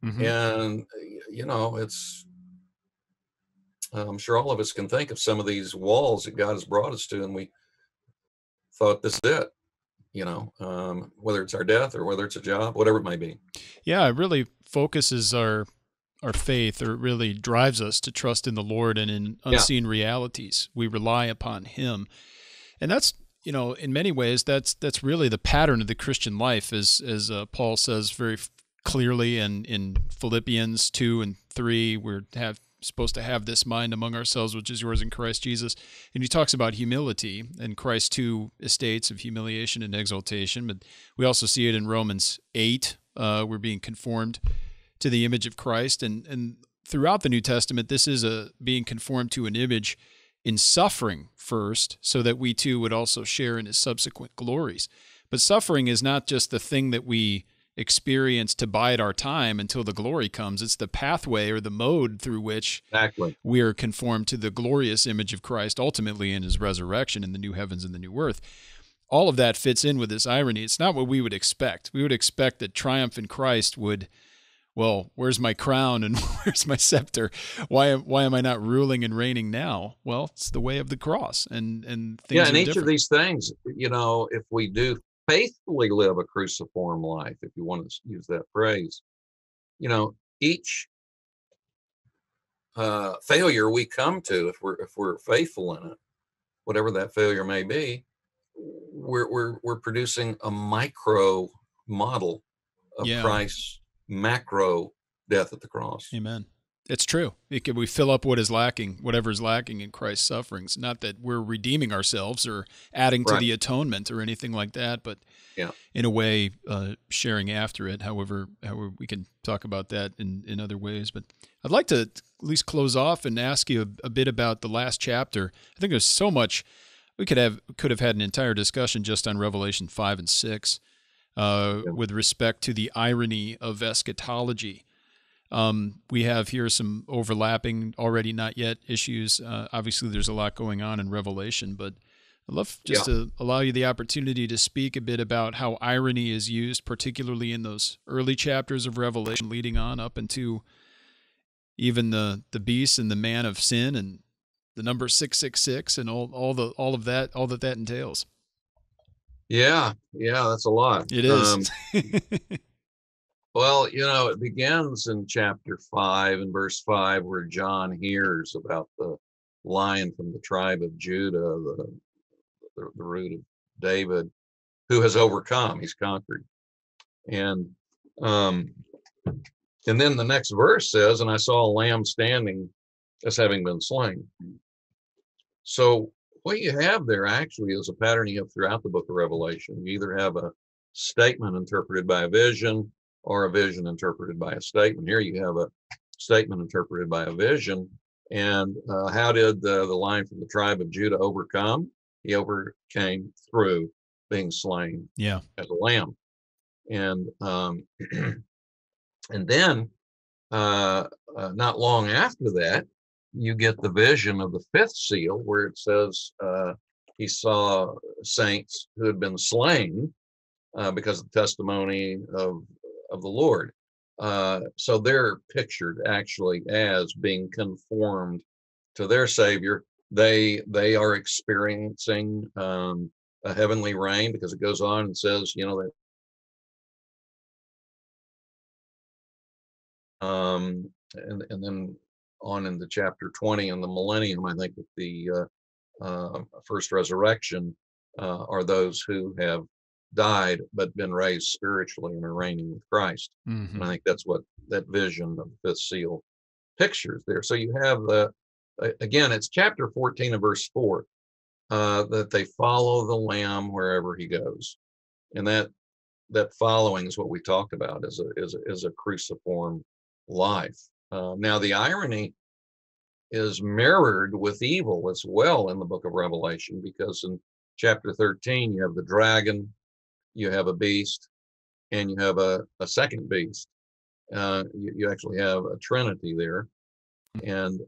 Mm-hmm. And, I'm sure all of us can think of some of these walls that God has brought us to, and we thought this is it, whether it's our death or whether it's a job, whatever it may be. Yeah, it really focuses our faith, or it really drives us to trust in the Lord and in unseen realities. We rely upon him. And that's, in many ways, that's really the pattern of the Christian life, as Paul says very clearly in Philippians 2 and 3, we're supposed to have this mind among ourselves, which is yours in Christ Jesus. And he talks about humility and Christ's two estates of humiliation and exaltation. But we also see it in Romans 8. We're being conformed to the image of Christ. And throughout the New Testament, this is being conformed to an image in suffering first, so that we too would also share in his subsequent glories. But suffering is not just the thing that we experience to bide our time until the glory comes. It's the pathway or the mode through which we are conformed to the glorious image of Christ, ultimately in his resurrection in the new heavens and the new earth. All of that fits in with this irony. It's not what we would expect. We would expect that triumph in Christ would, well, where's my crown and where's my scepter? Why am I not ruling and reigning now? Well, it's the way of the cross, and things and are each different. of these things, if we do faithfully live a cruciform life, if you want to use that phrase, each failure we come to, if we're faithful in it, whatever that failure may be, we're producing a micro model of Christ's macro death at the cross. Amen. It's true. We fill up what is lacking, whatever is lacking in Christ's sufferings. Not that we're redeeming ourselves or adding to the atonement or anything like that, but in a way, sharing after it. However, we can talk about that in other ways. But I'd like to at least close off and ask you a bit about the last chapter. I think there's so much we could have had an entire discussion just on Revelation 5 and 6 with respect to the irony of eschatology. We have here some overlapping, already not yet issues. Obviously, there's a lot going on in Revelation, but I'd love just to allow you the opportunity to speak a bit about how irony is used, particularly in those early chapters of Revelation, leading on up into even the beast and the man of sin and the number 666 and all that entails. Yeah, that's a lot. It is. Well, it begins in chapter 5 and verse 5, where John hears about the lion from the tribe of Judah, the root of David, who has overcome. He's conquered. And then the next verse says, and I saw a lamb standing as having been slain. So what you have there actually is a pattern you have throughout the book of Revelation. You either have a statement interpreted by a vision, or a vision interpreted by a statement. Here you have a statement interpreted by a vision. And how did the lion from the tribe of Judah overcome? He overcame through being slain as a lamb. And and then not long after that, you get the vision of the fifth seal, where it says he saw saints who had been slain because of the testimony of the Lord. So they're pictured actually as being conformed to their Savior. They are experiencing a heavenly reign, because it goes on and says, you know, that and then on into chapter 20 in the millennium, I think, with the first resurrection, are those who have died but been raised spiritually and are reigning with Christ. Mm-hmm. And I think that's what that vision of the fifth seal pictures there. So you have again, it's chapter 14 and verse 4, that they follow the Lamb wherever he goes, and that following is what we talked about as a cruciform life. Now the irony is mirrored with evil as well in the book of Revelation, because in chapter 13 you have the dragon, you have a beast, and you have a second beast. You actually have a trinity there, and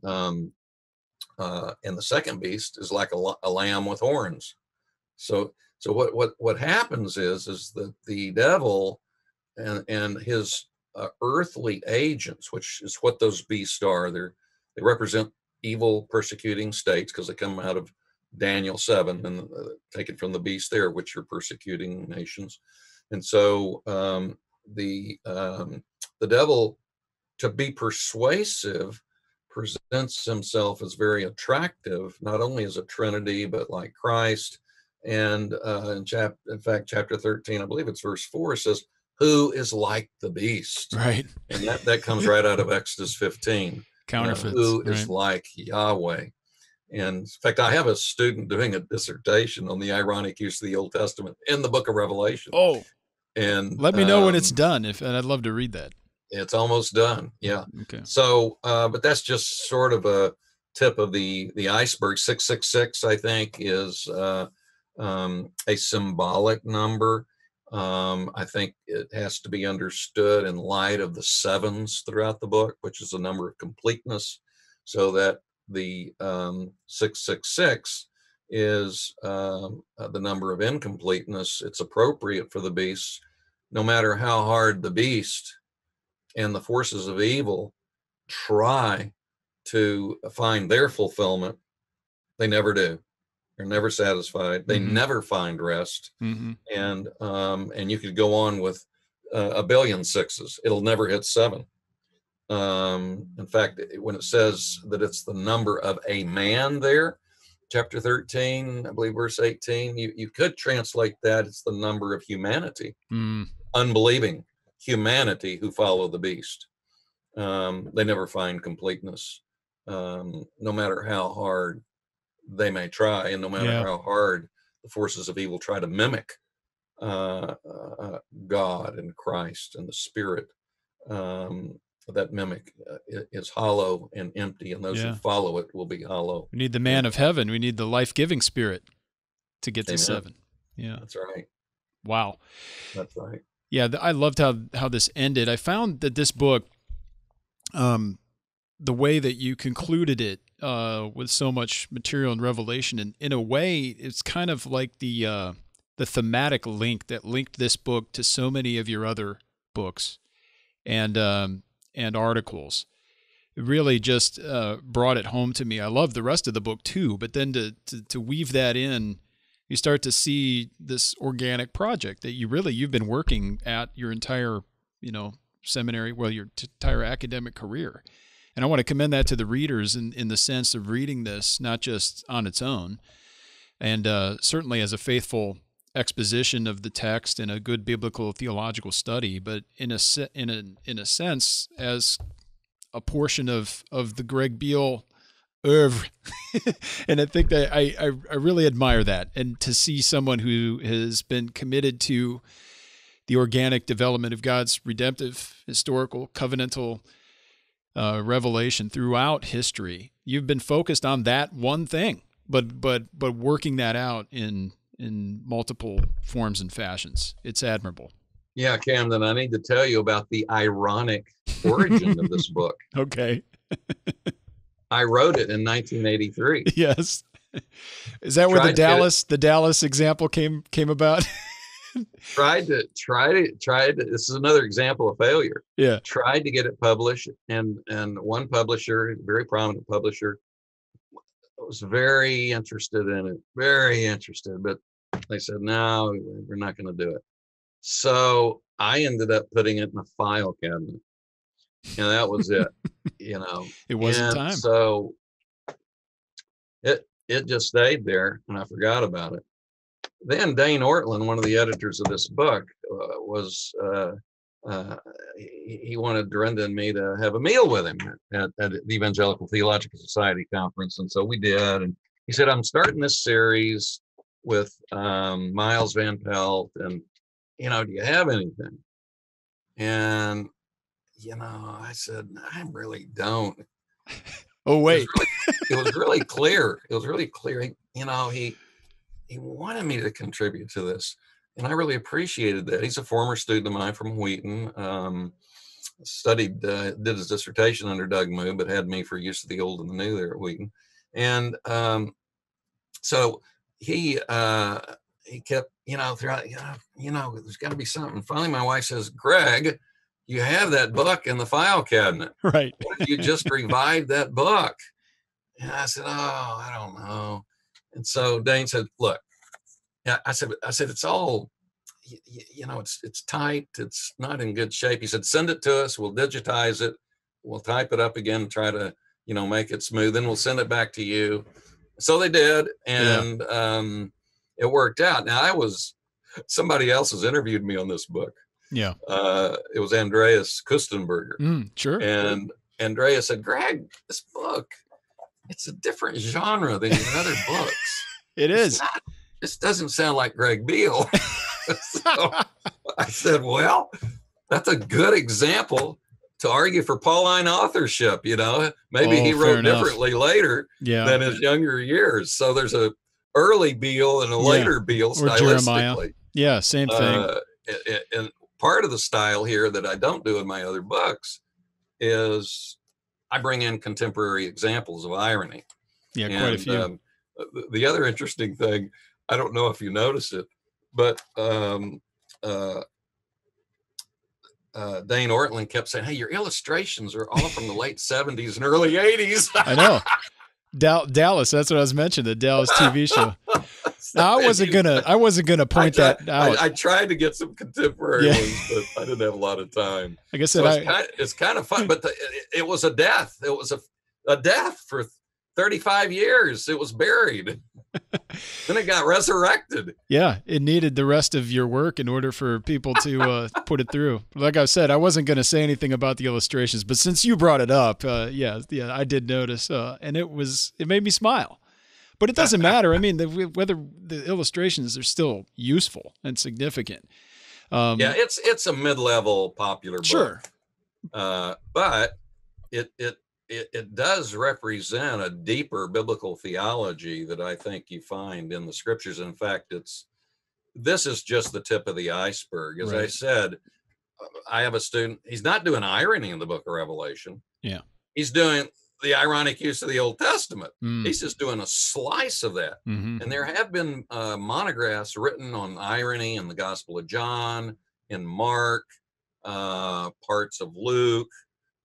the second beast is like a lamb with horns. So what happens is that the devil and his earthly agents, which is what those beasts are, they represent evil persecuting states, because they come out of Daniel 7 and taken from the beast there, which are persecuting nations. And so the devil, to be persuasive, presents himself as very attractive, not only as a trinity, but like Christ. And in fact, chapter 13, I believe it's verse 4, says, "Who is like the beast?" Right. And that comes right out of Exodus 15. Counterfeits. Who is like Yahweh? And in fact, I have a student doing a dissertation on the ironic use of the Old Testament in the book of Revelation. Oh, and let me know when it's done, and I'd love to read that. It's almost done. Yeah. Okay. So, but that's just sort of a tip of the iceberg. 666, I think, is a symbolic number. I think it has to be understood in light of the sevens throughout the book, which is a number of completeness, so that the 666 is the number of incompleteness. It's appropriate for the beast, no matter how hard the beast and the forces of evil try to find their fulfillment. They never do. They're never satisfied. They never find rest. And you could go on with a billion sixes. It'll never hit 7. In fact, when it says that it's the number of a man there, chapter 13, I believe verse 18, you could translate that it's the number of humanity, unbelieving humanity who follow the beast. They never find completeness, no matter how hard they may try, and no matter how hard the forces of evil try to mimic God and Christ and the Spirit. That mimic is hollow and empty, and those who follow it will be hollow. We need the man of heaven. We need the life-giving Spirit to get to 7. Yeah, that's right. Wow, that's right. Yeah, I loved how this ended. I found that this book, the way that you concluded it with so much material and revelation, and in a way, it's kind of like the thematic link that linked this book to so many of your other books and articles. It really just brought it home to me. I love the rest of the book too, but then to weave that in, you start to see this organic project that you've been working at your entire, seminary, your entire academic career. And I want to commend that to the readers in the sense of reading this, not just on its own, and certainly as a faithful exposition of the text and a good biblical theological study, but in a sense as a portion of the Greg Beale oeuvre. And I think that I really admire that, and to see someone who has been committed to the organic development of God's redemptive, historical, covenantal revelation throughout history. You've been focused on that one thing, but working that out in multiple forms and fashions. It's admirable. Yeah, Camden, I need to tell you about the ironic origin of this book. Okay. I wrote it in 1983. Yes. Is that where the Dallas example came about? Tried to. This is another example of failure. Yeah. Tried to get it published, and one publisher, very prominent publisher, was very interested in it, but they said, no, we're not going to do it. So I ended up putting it in a file cabinet, and that was it. It wasn't time. So it just stayed there, and I forgot about it. Then Dane Ortlund, one of the editors of this book, he wanted Dorinda and me to have a meal with him at the Evangelical Theological Society conference, and so we did. And he said, "I'm starting this series with Miles Van Pelt, and do you have anything?" And I said, "I really don't." Oh wait, it was really clear. It was really clear. He wanted me to contribute to this, and I really appreciated that. He's a former student of mine from Wheaton. Did his dissertation under Doug Moo, but had me for use of the old and the new there at Wheaton. And so he kept, throughout, there's got to be something. Finally, my wife says, "Greg, you have that book in the file cabinet. Right? What if you just revived that book?" And I said, "Oh, I don't know." And so Dane said, "Look," I said, "It's all, it's tight. It's not in good shape." He said, "Send it to us. We'll digitize it. We'll type it up again and try to, make it smooth. Then we'll send it back to you." So they did. And it worked out. Now somebody else has interviewed me on this book. Yeah. It was Andreas Kustenberger. Sure. And Andreas said, "Greg, this book, it's a different genre than your other books." It is. This doesn't sound like Greg Beale. So I said, "Well, that's a good example to argue for Pauline authorship. Maybe he wrote differently later than his younger years. So there's a early Beale and a later Beale stylistically." Jeremiah. Yeah, same thing. And part of the style here that I don't do in my other books is I bring in contemporary examples of irony. Yeah, quite a few. The other interesting thing, I don't know if you notice it, but Dane Ortlund kept saying, "Hey, your illustrations are all from the late 70s and early 80s. I know. Dallas, that's what I was mentioning, the Dallas TV show. Now, I wasn't gonna point that out. I tried to get some contemporary ones, but I didn't have a lot of time. Like I said, it's kind of fun, but it was a death. It was a death for 35 years. It was buried. Then it got resurrected. Yeah, it needed the rest of your work in order for people to put it through. Like I said, I wasn't going to say anything about the illustrations, but since you brought it up, I did notice, and it made me smile. But it doesn't matter. I mean, whether the illustrations are still useful and significant. It's a mid-level popular book. Sure. But it does represent a deeper biblical theology that I think you find in the scriptures. In fact, this is just the tip of the iceberg. As I said, I have a student, he's not doing irony in the book of Revelation. Yeah. He's doing the ironic use of the Old Testament. He's just doing a slice of that. Mm-hmm. And there have been monographs written on irony in the Gospel of John, in Mark, parts of Luke,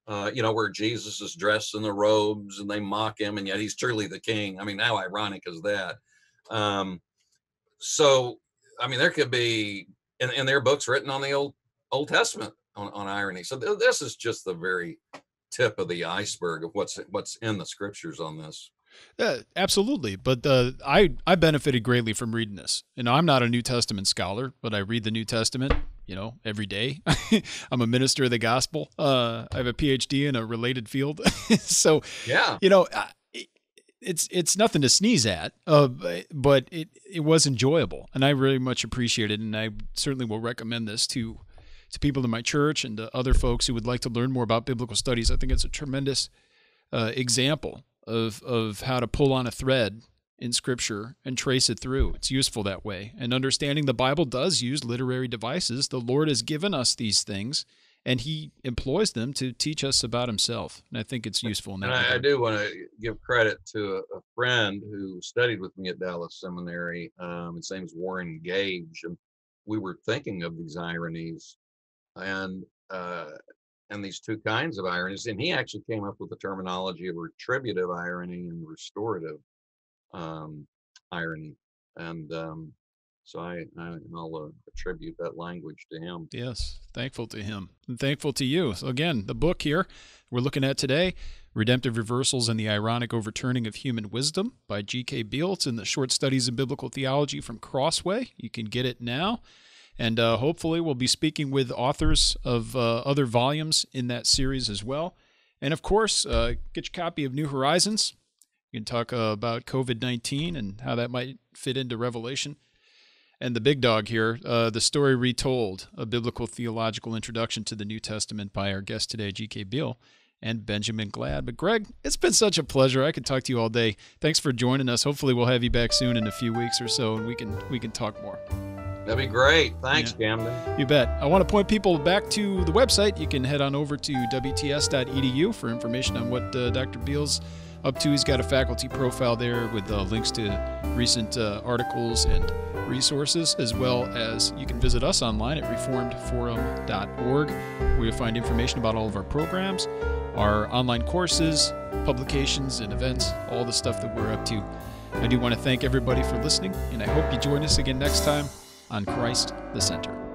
where Jesus is dressed in the robes and they mock him, and yet he's truly the king. I mean, how ironic is that? There could be in their books written on the Old Testament on irony. So this is just the very tip of the iceberg of what's in the scriptures on this. Absolutely. But I benefited greatly from reading this. I'm not a New Testament scholar, but I read the New Testament, every day. I'm a minister of the gospel. I have a PhD in a related field. So, it's nothing to sneeze at, but it was enjoyable, and I really much appreciate it. And I certainly will recommend this to people in my church and to other folks who would like to learn more about biblical studies. I think it's a tremendous example of how to pull on a thread in Scripture and trace it through. It's useful that way. And understanding the Bible does use literary devices. The Lord has given us these things, and he employs them to teach us about himself. And I think it's useful in that And I regard. do want to give credit to a friend who studied with me at Dallas Seminary. His name's Warren Gage, and we were thinking of these ironies and these two kinds of ironies. And he actually came up with the terminology of retributive irony and restorative irony. And so I'll attribute that language to him. Yes, thankful to him and thankful to you. So again, the book here we're looking at today, Redemptive Reversals and the Ironic Overturning of Human Wisdom by G.K. Beale. It's in the Short Studies in Biblical Theology from Crossway. You can get it now. And hopefully we'll be speaking with authors of other volumes in that series as well. And of course, get your copy of New Horizons. You can talk about COVID-19 and how that might fit into Revelation. And the big dog here, The Story Retold, a biblical theological introduction to the New Testament by our guest today, G.K. Beale and Benjamin Glad. But Greg, it's been such a pleasure. I could talk to you all day. Thanks for joining us. Hopefully we'll have you back soon in a few weeks or so, and we can talk more. That'd be great. Thanks, Camden. You bet. I want to point people back to the website. You can head on over to wts.edu for information on what Dr. Beale's up to. He's got a faculty profile there with links to recent articles and resources, as well as you can visit us online at reformedforum.org, where you'll find information about all of our programs, our online courses, publications, and events, all the stuff that we're up to. I do want to thank everybody for listening, and I hope you join us again next time on Christ the Center.